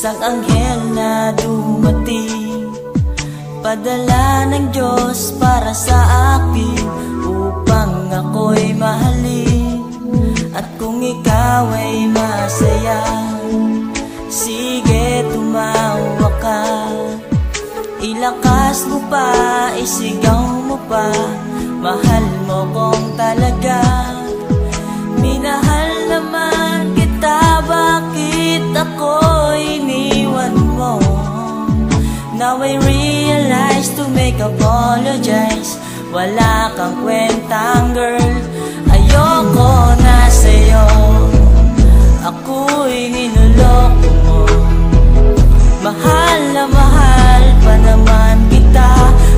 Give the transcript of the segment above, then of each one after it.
Isang anghel na dumating, padala ng Diyos para sa akin, upang ako'y mahalin. At kung ikaw ay masaya, sige tumawa ka. Ilakas mo pa, isigaw mo pa, mahal mo kong talaga. Minahal naman kita, bakit ako iniwan mo? Now I realize to make apologize, wala kang kwentang girl, ayoko na sa'yo. Ako'y ninuloko mo, mahal na mahal pa naman kita,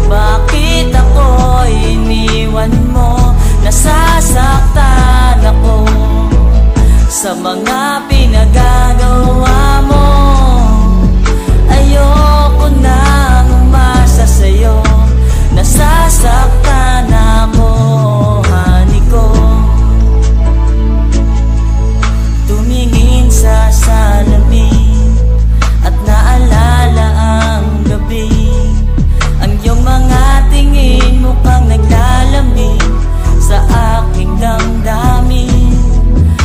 bakit ako iniwan mo? Nasasaktan ako sa mga pinagagawa mo. Ayoko nang umasa sa'yo, nasasaktan ako, honey ko. Tumingin sa salamin at naalala ang gabi, ang iyong mga tingin mukhang naglalamig sa aking damdamin.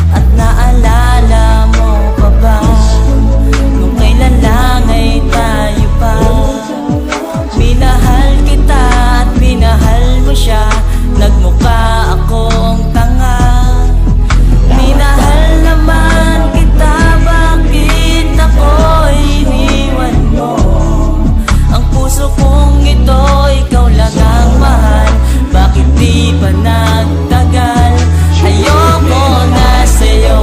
At naalala mo pa ba nung kailan lang ay tayo pa? Minahal kita at minahal mo siya, nagmukha akong tanga. Minahal naman kita, bakit ako iniwan mo? Ang puso kong ito, ikaw lang ang mahal, bakit di pa nagtagal? Ayoko na sa'yo,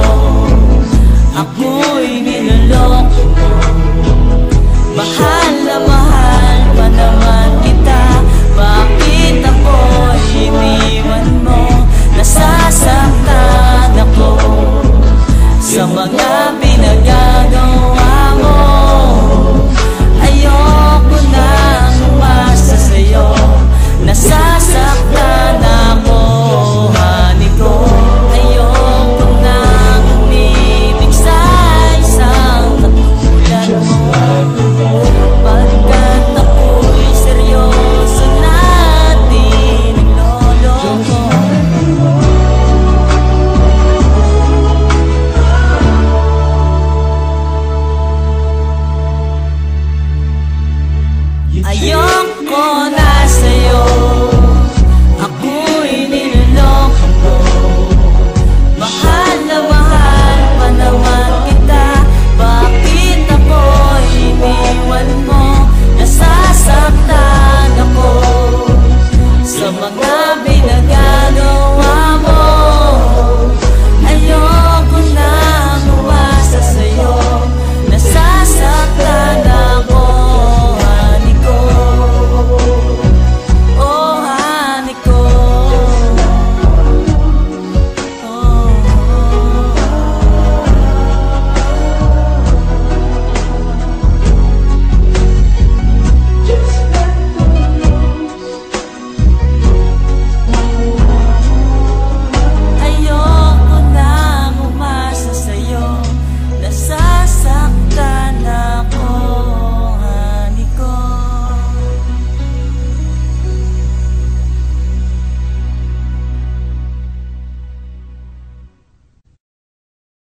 ako'y niloloko mo. Mahal na mahal pa naman kita, bakit ako iniwan mo? Nasasaktan ako sa mga pinagagawa mo. Ayoko nang umasa sa'yo, nasasaktan ako, honey ko. Ayoko nang umibig sa isang katulad mo, pagkat ako'y seryoso na di nagloloko. Ayoko na